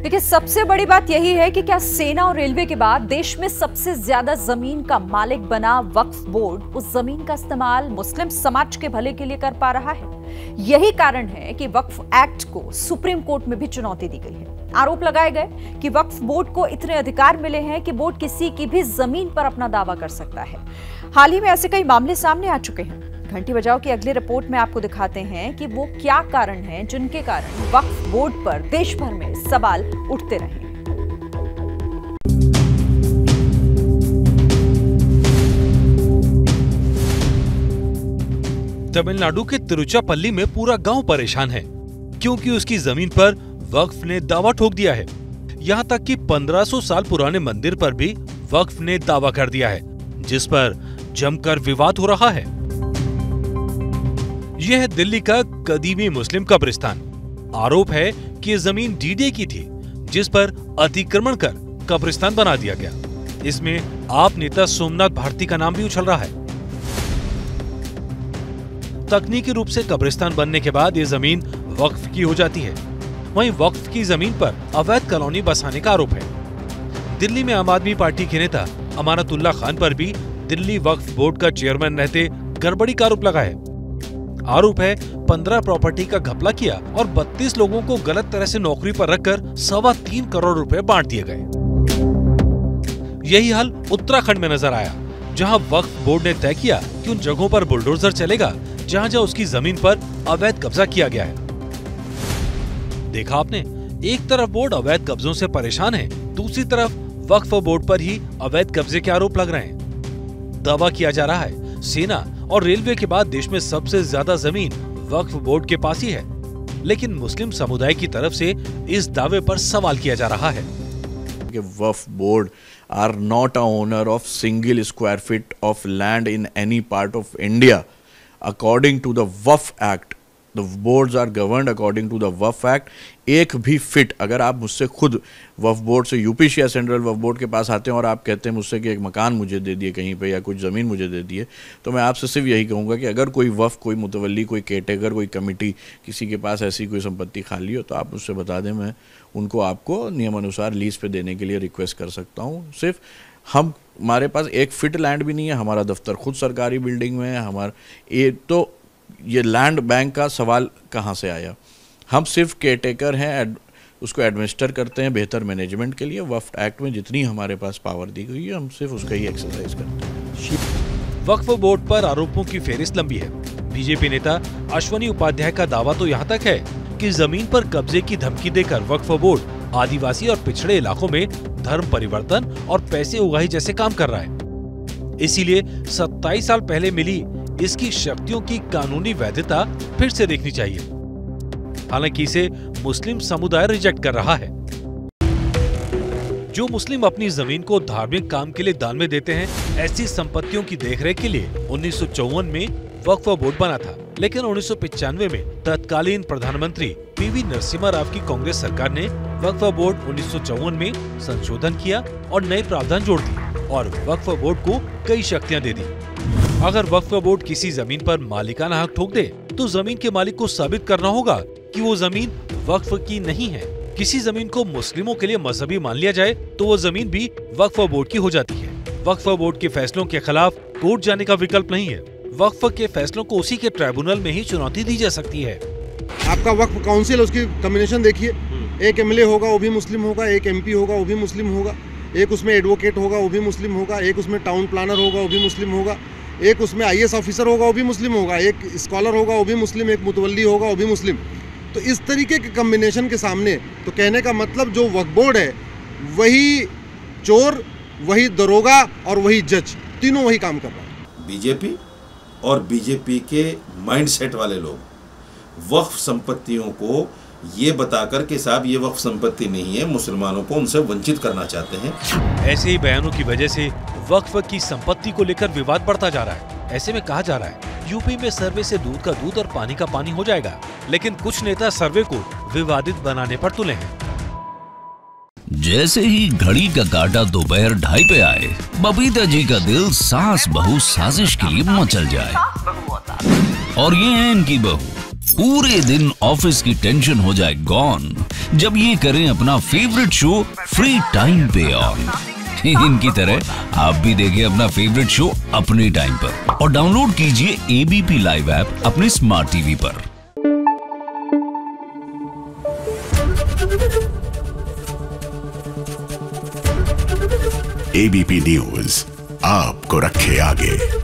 देखिए, सबसे बड़ी बात यही है कि क्या सेना और रेलवे के बाद देश में सबसे ज्यादा जमीन का मालिक बना वक्फ बोर्ड उस जमीन का इस्तेमाल मुस्लिम समाज के भले के लिए कर पा रहा है। यही कारण है कि वक्फ एक्ट को सुप्रीम कोर्ट में भी चुनौती दी गई है। आरोप लगाए गए कि वक्फ बोर्ड को इतने अधिकार मिले हैं कि बोर्ड किसी की भी जमीन पर अपना दावा कर सकता है। हाल ही में ऐसे कई मामले सामने आ चुके हैं। घंटी बजाओ की अगली रिपोर्ट में आपको दिखाते हैं कि वो क्या कारण हैं जिनके कारण वक्फ बोर्ड पर देश भर में सवाल उठते रहे। तमिलनाडु के तिरुचिरापल्ली में पूरा गांव परेशान है क्योंकि उसकी जमीन पर वक्फ ने दावा ठोक दिया है। यहां तक कि 1500 साल पुराने मंदिर पर भी वक्फ ने दावा कर दिया है, जिस पर जमकर विवाद हो रहा है। यह है दिल्ली का कदीमी मुस्लिम कब्रिस्तान। आरोप है कि यह जमीन डीडे की थी, जिस पर अतिक्रमण कर कब्रिस्तान बना दिया गया। इसमें आप नेता सोमनाथ भारती का नाम भी उछल रहा है। तकनीकी रूप से कब्रिस्तान बनने के बाद यह जमीन वक्फ की हो जाती है। वहीं वक्फ की जमीन पर अवैध कॉलोनी बसाने का आरोप है। दिल्ली में आम आदमी पार्टी के नेता अमानतुल्लाह खान पर भी दिल्ली वक्फ बोर्ड का चेयरमैन रहते गड़बड़ी का आरोप लगा है। आरोप है 15 प्रॉपर्टी का घपला किया और 32 लोगों को गलत तरह से नौकरी पर रखकर 3.25 करोड़ रुपए बांट दिए गए। यही हाल उत्तराखंड में नजर आया, जहां वक्फ बोर्ड ने तय किया कि उन जगहों पर बुलडोजर चलेगा जहां जहां उसकी जमीन पर अवैध कब्जा किया गया है। देखा आपने, एक तरफ बोर्ड अवैध कब्जों से परेशान है, दूसरी तरफ वक्फ बोर्ड पर ही अवैध कब्जे के आरोप लग रहे हैं। दावा किया जा रहा है सेना और रेलवे के बाद देश में सबसे ज्यादा जमीन वक्फ बोर्ड के पास ही है, लेकिन मुस्लिम समुदाय की तरफ से इस दावे पर सवाल किया जा रहा है। Waqf board are not a owner of single square feet of land in any part of India according to the Waqf act. The boards are governed according to the Waqf act. एक भी फिट, अगर आप मुझसे खुद वक्फ बोर्ड से यूपी या central Waqf board के पास आते हैं और आप कहते हैं मुझसे कि एक मकान मुझे दे दिए कहीं पे या कुछ ज़मीन मुझे दे दिए, तो मैं आपसे सिर्फ यही कहूँगा कि अगर कोई वक्फ, कोई मुतवल्ली, कोई केटेगर, कोई कमेटी किसी के पास ऐसी कोई संपत्ति खाली हो तो आप मुझसे बता दें, मैं उनको आपको नियमानुसार लीज पे देने के लिए रिक्वेस्ट कर सकता हूँ। सिर्फ हमारे पास एक फिट लैंड भी नहीं है, हमारा दफ्तर खुद सरकारी बिल्डिंग में है। तो ये लैंड बैंक का सवाल कहाँ से आया? हम सिर्फ केयरटेकर हैं, उसको एडमिनिस्टर करते हैं बेहतर मैनेजमेंट के लिए। वक्फ एक्ट में जितनी हमारे पास पावर दी गई है हम सिर्फ उसका ही एक्सरसाइज करते हैं। वक्फ बोर्ड पर आरोपों की फेहरिस्त लंबी है। बीजेपी नेता अश्वनी उपाध्याय का दावा तो यहाँ तक है कि जमीन पर कब्जे की धमकी देकर वक्फ बोर्ड आदिवासी और पिछड़े इलाकों में धर्म परिवर्तन और पैसे उगाही जैसे काम कर रहा है। इसीलिए 27 साल पहले मिली इसकी शक्तियों की कानूनी वैधता फिर से देखनी चाहिए। हालांकि इसे मुस्लिम समुदाय रिजेक्ट कर रहा है। जो मुस्लिम अपनी जमीन को धार्मिक काम के लिए दान में देते हैं, ऐसी संपत्तियों की देखरेख के लिए 1954 में वक्फ बोर्ड बना था, लेकिन 1995 में तत्कालीन प्रधानमंत्री पीवी नरसिम्हा राव की कांग्रेस सरकार ने वक्फ बोर्ड 1954 में संशोधन किया और नए प्रावधान जोड़ दिए और वक्फ बोर्ड को कई शक्तियां दे दी। अगर वक्फ बोर्ड किसी जमीन पर मालिकाना हक ठोक दे तो जमीन के मालिक को साबित करना होगा कि वो जमीन वक्फ की नहीं है। किसी जमीन को मुस्लिमों के लिए मजहबी मान लिया जाए तो वो जमीन भी वक्फ बोर्ड की हो जाती है। वक्फ बोर्ड के फैसलों के खिलाफ कोर्ट जाने का विकल्प नहीं है। वक्फ के फैसलों को उसी के ट्राइब्यूनल में ही चुनौती दी जा सकती है। आपका वक्फ काउंसिल, उसकी कॉम्बिनेशन देखिए, एक एमएलए होगा वो भी मुस्लिम होगा, एक एमपी होगा वो भी मुस्लिम होगा, एक उसमें एडवोकेट होगा वो भी मुस्लिम होगा, एक उसमें टाउन प्लानर होगा वो भी मुस्लिम होगा, एक उसमें आईएएस ऑफिसर होगा वो भी मुस्लिम होगा, एक स्कॉलर होगा वो भी मुस्लिम, एक मुतवल्ली होगा वो भी मुस्लिम। तो इस तरीके के कॉम्बिनेशन के सामने तो कहने का मतलब जो वक्फ बोर्ड है वही चोर, वही दरोगा और वही जज, तीनों वही काम कर रहा है। बीजेपी और बीजेपी के माइंडसेट वाले लोग वक्फ संपत्तियों को ये बताकर कि साहब ये वक्फ संपत्ति नहीं है, मुसलमानों को उनसे वंचित करना चाहते हैं। ऐसे ही बयानों की वजह से वक्फ की संपत्ति को लेकर विवाद बढ़ता जा रहा है। ऐसे में कहा जा रहा है यूपी में सर्वे से दूध का दूध और पानी का पानी हो जाएगा, लेकिन कुछ नेता सर्वे को विवादित बनाने पर तुले हैं। जैसे ही घड़ी का काटा दोपहर 2:30 पे आए, बबीता जी का दिल सास बहू साजिश के लिए मचल जाए। और ये है इनकी बहू पूरे दिन ऑफिस की टेंशन हो जाए गॉन जब ये करें अपना फेवरेट शो फ्री टाइम पे ऑन। इनकी तरह आप भी देखिए अपना फेवरेट शो अपने टाइम पर और डाउनलोड कीजिए एबीपी लाइव ऐप अपने स्मार्ट टीवी पर। एबीपी न्यूज आपको रखे आगे।